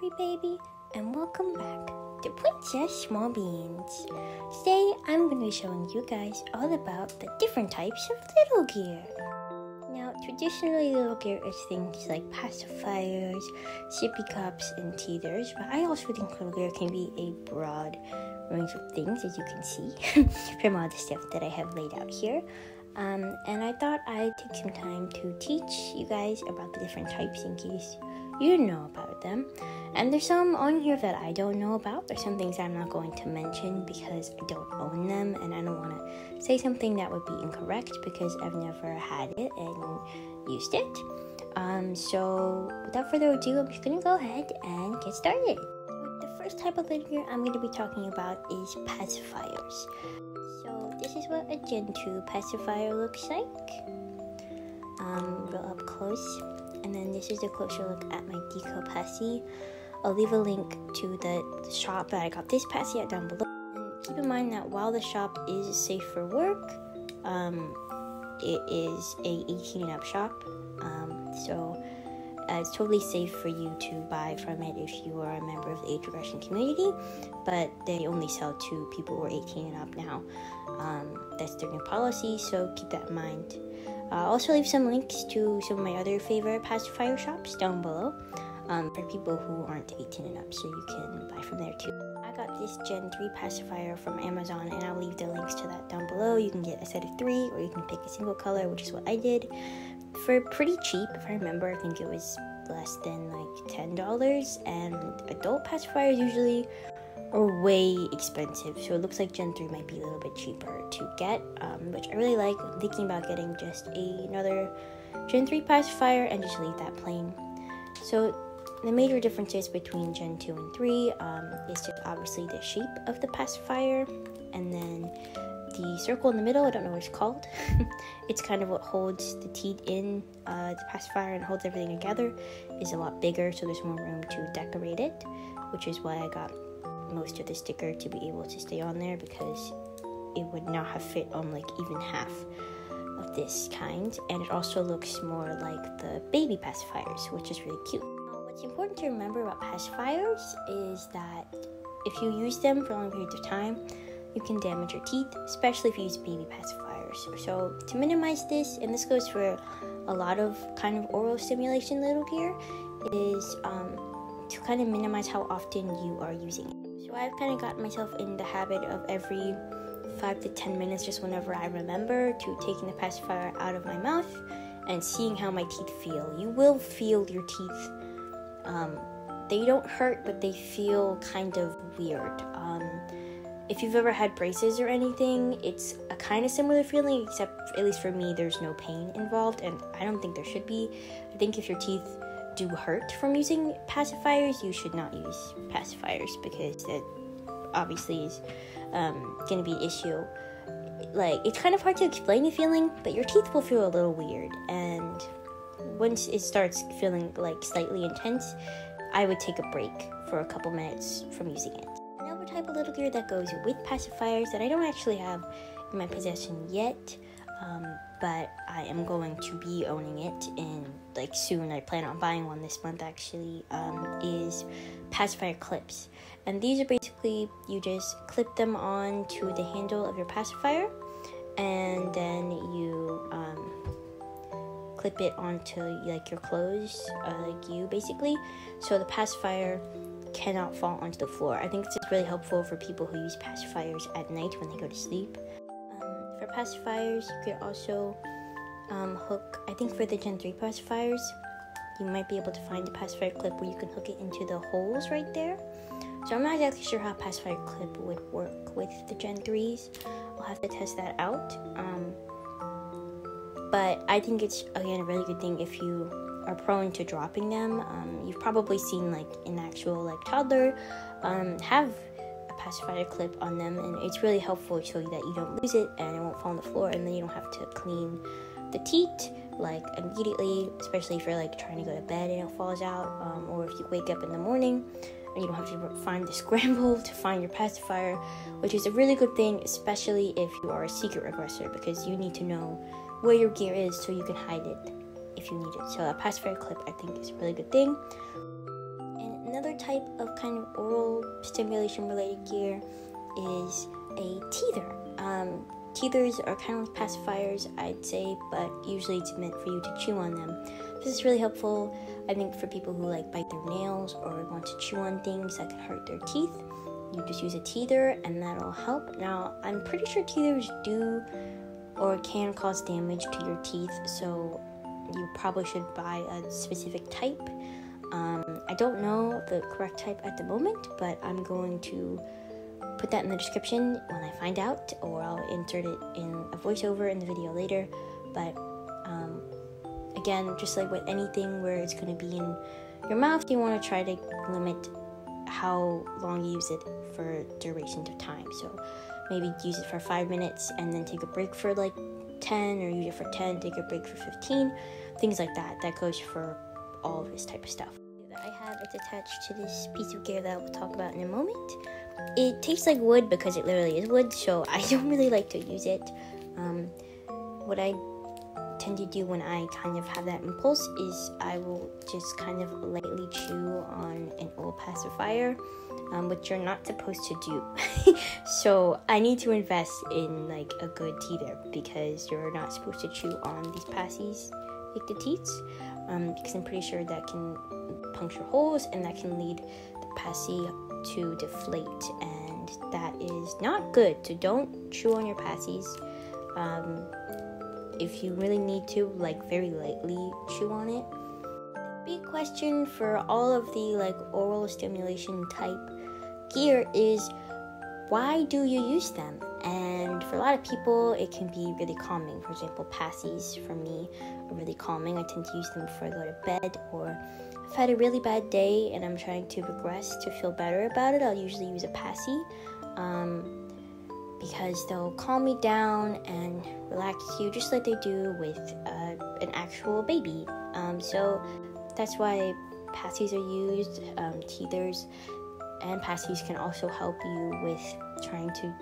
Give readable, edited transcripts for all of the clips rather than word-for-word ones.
every baby, and welcome back to Princess Small Beans. Today I'm going to be showing you guys all about the different types of little gear. Now, traditionally little gear is things like pacifiers, sippy cups, and teethers, but I also think little gear can be a broad range of things, as you can see from all the stuff that I have laid out here. And I thought I'd take some time to teach you guys about the different types in case you know about them. And there's some on here that I don't know about. There's some things I'm not going to mention because I don't own them, and I don't want to say something that would be incorrect because I've never had it and used it. So without further ado, I'm just going to go ahead and get started. The first type of little gear I'm going to be talking about is pacifiers. So this is what a Gen 2 pacifier looks like, real up close. And then this is a closer look at my decal paci. I'll leave a link to the shop that I got this paci at down below. And keep in mind that while the shop is safe for work, it is a 18 and up shop. So it's totally safe for you to buy from it if you are a member of the age regression community, but they only sell to people who are 18 and up now. That's their new policy, so keep that in mind. I'll also leave some links to some of my other favorite pacifier shops down below for people who aren't 18 and up, so you can buy from there too. I got this Gen 3 pacifier from Amazon, and I'll leave the links to that down below. You can get a set of 3, or you can pick a single color, which is what I did, for pretty cheap. If I remember, I think it was less than like $10, and adult pacifiers usually are way expensive, so it looks like Gen 3 might be a little bit cheaper to get, which I really like. I'm thinking about getting just another Gen 3 pacifier and just leave that plain. So the major differences between Gen 2 and 3 is just obviously the shape of the pacifier, and then the circle in the middle, I don't know what it's called. It's kind of what holds the teeth in the pacifier and holds everything together, is a lot bigger, so there's more room to decorate it, which is why I got most of the sticker to be able to stay on there, because it would not have fit on like even half of this kind. And it also looks more like the baby pacifiers, which is really cute. What's important to remember about pacifiers is that if you use them for long periods of time, you can damage your teeth, especially if you use baby pacifiers. So to minimize this, and this goes for a lot of kind of oral stimulation little gear, is to kind of minimize how often you are using it. So I've kind of gotten myself in the habit of every 5 to 10 minutes, just whenever I remember, to taking the pacifier out of my mouth and seeing how my teeth feel. You will feel your teeth. They don't hurt, but they feel kind of weird. If you've ever had braces or anything, it's a kind of similar feeling, except at least for me, there's no pain involved, and I don't think there should be. I think if your teeth do hurt from using pacifiers, you should not use pacifiers, because it obviously is going to be an issue. Like, it's kind of hard to explain the feeling, but your teeth will feel a little weird, and once it starts feeling like slightly intense, I would take a break for a couple minutes from using it. Another type of little gear that goes with pacifiers that I don't actually have in my possession yet, but I am going to be owning it in like soon. I plan on buying one this month actually, is pacifier clips. And these are basically, you just clip them on to the handle of your pacifier, and then you clip it onto like your clothes, like you basically, so the pacifier cannot fall onto the floor. I think this is really helpful for people who use pacifiers at night when they go to sleep. For pacifiers, you could also hook, I think for the Gen 3 pacifiers, you might be able to find a pacifier clip where you can hook it into the holes right there. So I'm not exactly sure how a pacifier clip would work with the Gen 3s. I'll have to test that out. But I think it's, again, a really good thing if you are prone to dropping them. You've probably seen like an actual like toddler have a pacifier clip on them, and it's really helpful so that you don't lose it and it won't fall on the floor, and then you don't have to clean the teeth like immediately, especially if you're like trying to go to bed and it falls out, or if you wake up in the morning and you don't have to find the scramble to find your pacifier, which is a really good thing, especially if you are a secret regressor, because you need to know where your gear is so you can hide it if you need it. So a pacifier clip, I think, is a really good thing. And another type of kind of oral stimulation related gear is a teether. Teethers are kind of like pacifiers, I'd say, but usually it's meant for you to chew on them. This is really helpful, I think, for people who like bite their nails or want to chew on things that can hurt their teeth. You just use a teether and that'll help. Now, I'm pretty sure teethers do or can cause damage to your teeth, so you probably should buy a specific type. I don't know the correct type at the moment, but I'm going to put that in the description when I find out, or I'll insert it in a voiceover in the video later. But again, just like with anything where it's going to be in your mouth, you want to try to limit how long you use it for durations of time. So maybe use it for 5 minutes and then take a break for like 10, or use it for 10, take a break for 15, things like that. That goes for all of this type of stuff. That I have, it's attached to this piece of gear that we'll talk about in a moment. It tastes like wood because it literally is wood, so I don't really like to use it. What I tend to do when I kind of have that impulse is I will just kind of lightly chew on an oral pacifier, which you're not supposed to do. So I need to invest in like a good teether, because you're not supposed to chew on these pacis, like the teats, because I'm pretty sure that can puncture holes and that can lead the paci to deflate, and that is not good. So don't chew on your pacis. If you really need to, like very lightly chew on it. Big question for all of the like oral stimulation type gear is, why do you use them? And for a lot of people, it can be really calming. For example, pacis for me are really calming. I tend to use them before I go to bed, or if I've had a really bad day and I'm trying to regress to feel better about it, I'll usually use a paci, because they'll calm me down and relax you just like they do with an actual baby. So that's why pacis are used. Teethers and pacis can also help you with trying to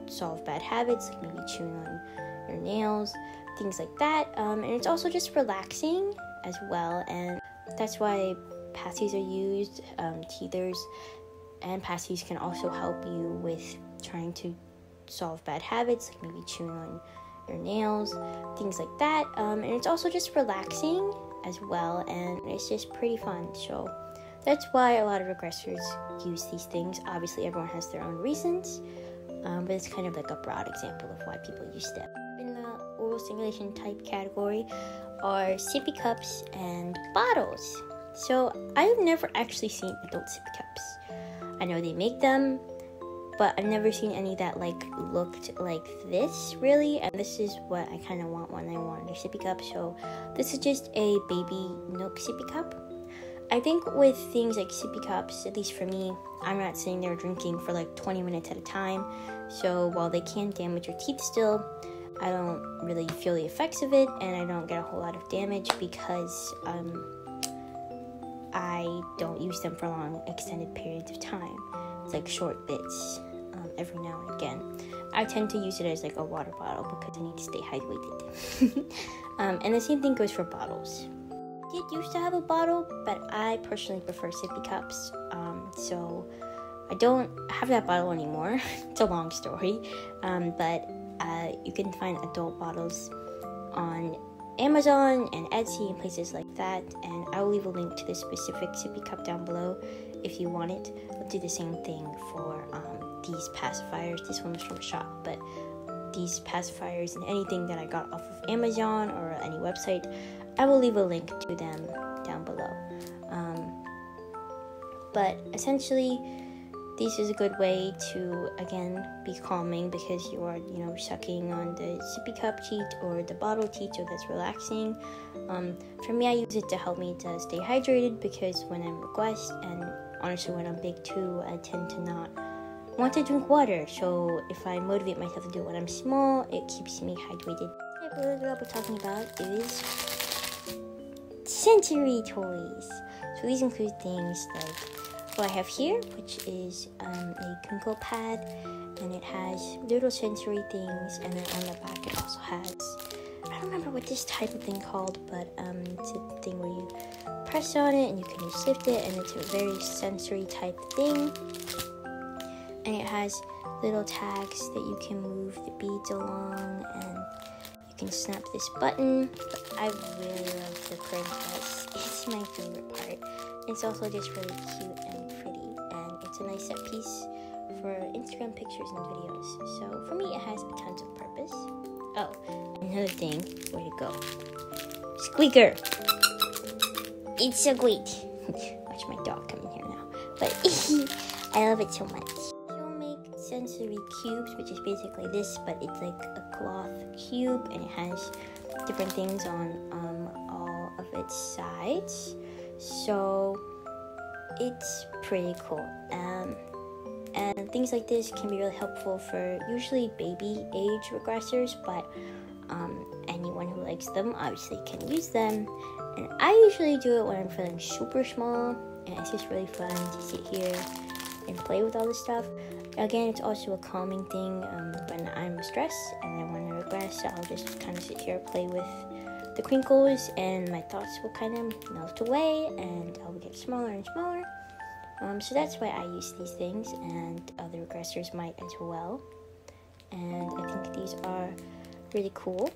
solve bad habits, like maybe chewing on your nails, things like that. And it's also just relaxing as well, and that's why pacis are used. Teethers and pacis can also help you with trying to solve bad habits, like maybe chewing on your nails, things like that. And it's also just relaxing as well, and it's just pretty fun. So that's why a lot of regressors use these things. Obviously, everyone has their own reasons, but it's kind of like a broad example of why people use them. In the oral stimulation type category are sippy cups and bottles. So I've never actually seen adult sippy cups. I know they make them, but I've never seen any that like looked like this really, and this is what I kind of want when I wanted a sippy cup. So this is just a baby milk sippy cup. I think with things like sippy cups, at least for me, I'm not sitting there drinking for like 20 minutes at a time. So while they can damage your teeth still, I don't really feel the effects of it, and I don't get a whole lot of damage because I don't use them for long extended periods of time. It's like short bits every now and again. I tend to use it as like a water bottle because I need to stay hydrated. And the same thing goes for bottles. I did used to have a bottle, but I personally prefer sippy cups. So I don't have that bottle anymore. It's a long story. But you can find adult bottles on Amazon and Etsy and places like that, and I will leave a link to this specific sippy cup down below if you want it. I'll do the same thing for these pacifiers. This one was from a shop, but these pacifiers and anything that I got off of Amazon or any website, I will leave a link to them down below. But essentially, this is a good way to, again, be calming because you are, sucking on the sippy cup teat or the bottle teat, so that's relaxing. For me, I use it to help me to stay hydrated because when I'm regressed, and honestly when I'm big too, I tend to not want to drink water. So if I motivate myself to do it when I'm small, it keeps me hydrated. What I'll be talking about is sensory toys. So these include things like what I have here, which is a Kunko pad, and it has little sensory things, and then on the back it also has, I don't remember what this type of thing called, but it's a thing where you press on it and you can just lift it, and it's a very sensory type thing. And it has little tags that you can move the beads along, and you can snap this button. But I really love the princess. It's my favorite part. It's also just really cute and pretty, and it's a nice set piece for Instagram pictures and videos. So for me, it has tons of purpose. Oh, another thing, where'd it go? Squeaker! It's so great. Watch my dog come in here now. But I love it so much. She'll make sensory cubes, which is basically this, but it's like a cloth cube, and it has different things on all of its sides. So it's pretty cool. And things like this can be really helpful for usually baby age regressors, but anyone who likes them obviously can use them. And I usually do it when I'm feeling super small, and it's just really fun to sit here and play with all this stuff. Again, it's also a calming thing when I'm stressed and I want to regress. I'll just kind of sit here, play with the crinkles, and my thoughts will kind of melt away, and I'll get smaller and smaller. So that's why I use these things, and other regressors might as well. And I think these are really cool.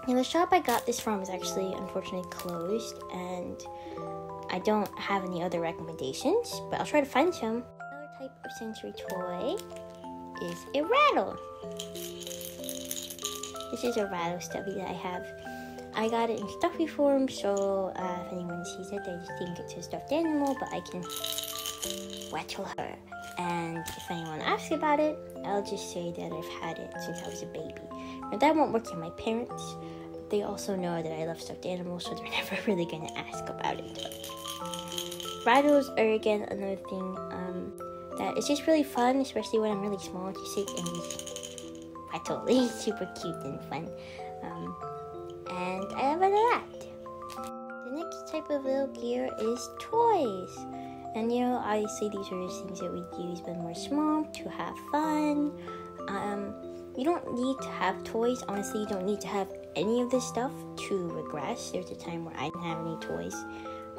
And the shop I got this from is actually unfortunately closed, and I don't have any other recommendations, but I'll try to find some. Another type of sensory toy is a rattle. This is a rattle stuffy that I have. I got it in stuffy form, so if anyone sees it, they just think it's a stuffed animal, but I can rattle her. And if anyone asks about it, I'll just say that I've had it since I was a baby. Now that won't work in my parents, but they also know that I love stuffed animals, so they're never really going to ask about it. But rattles are, again, another thing that is just really fun, especially when I'm really small, to sit and just rattle. It's super cute and fun. And I love it a lot. The next type of little gear is toys. And obviously these are just things that we use when we're small to have fun. You don't need to have toys. Honestly, you don't need to have any of this stuff to regress. There's a time where I didn't have any toys,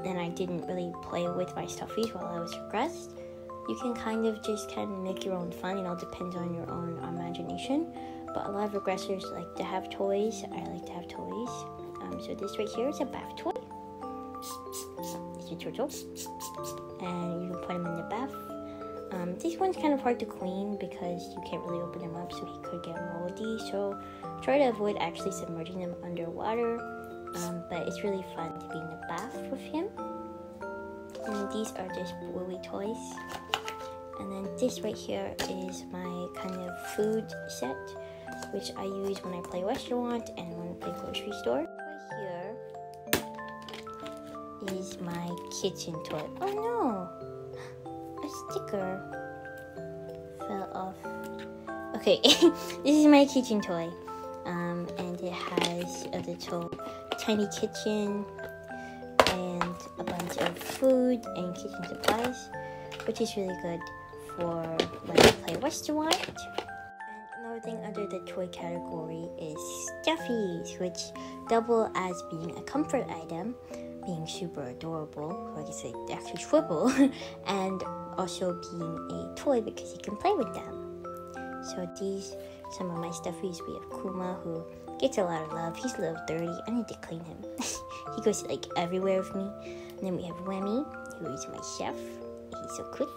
and I didn't really play with my stuffies while I was regressed. You can kind of make your own fun. It all depends on your own imagination. But a lot of regressors like to have toys. I like to have toys. So this right here is a bath toy. It's a turtle. And you can put him in the bath. This one's kind of hard to clean because you can't really open him up, so he could get moldy. So try to avoid actually submerging him underwater. But it's really fun to be in the bath with him. And these are just woolly toys. And then this right here is my kind of food set, which I use when I play restaurant and when I play grocery store. Right here is my kitchen toy. Oh no! A sticker fell off. Okay, this is my kitchen toy. And it has a little tiny kitchen and a bunch of food and kitchen supplies, which is really good for when I play restaurant. And another thing under the toy category is stuffies, which double as being a comfort item, being super adorable, like I say, they actually swivel, and also being a toy because you can play with them. So these, some of my stuffies. We have Kuma, who gets a lot of love. He's a little dirty. I need to clean him. He goes like everywhere with me. And then we have Wemmy, who is my chef. He's so cute.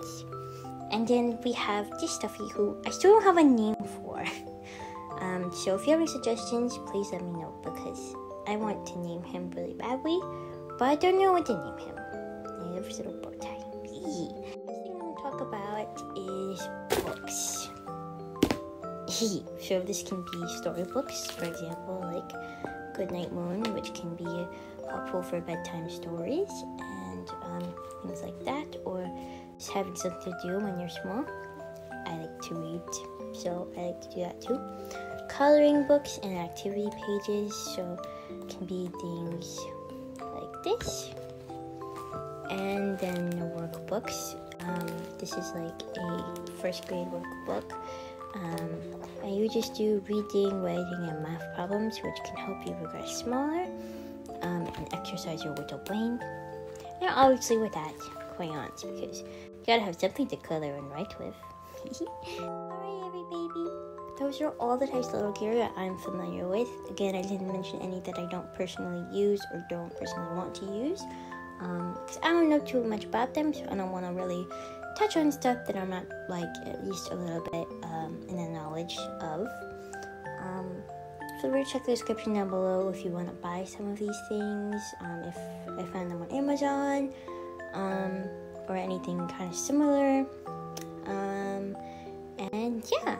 And then we have this stuffy, who I still don't have a name for. So if you have any suggestions, please let me know, because I want to name him really badly, but I don't know what to name him. He has a little bow tie. The next thing I'm going to talk about is books. So this can be storybooks, for example, like Goodnight Moon, which can be helpful for bedtime stories and things like that, or just having something to do when you're small. I like to read, so I like to do that too. Coloring books and activity pages, so it can be things like this. And then the workbooks. This is like a first grade workbook. And you just do reading, writing, and math problems, which can help you regress smaller. And exercise your little brain. And obviously with that, crayons, because you gotta have something to color and write with. Alright, every baby. Those are all the types of little gear that I'm familiar with. Again, I didn't mention any that I don't personally use or don't personally want to use. Because I don't know too much about them, so I don't want to really touch on stuff that I'm not, like, at least a little bit in the knowledge of. So really check the description down below if you want to buy some of these things, if I found them on Amazon, or anything kind of similar. And yeah,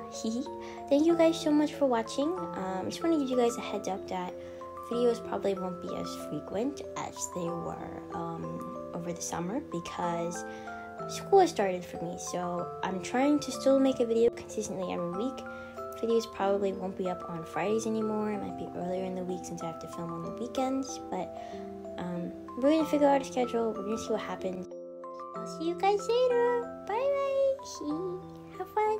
thank you guys so much for watching. I just want to give you guys a heads up that videos probably won't be as frequent as they were over the summer, because school has started for me, so I'm trying to still make a video consistently every week. Videos probably won't be up on Fridays anymore. It might be earlier in the week since I have to film on the weekends, but we're gonna figure out a schedule. We're gonna see what happens. I'll see you guys later. Bye bye. Have fun.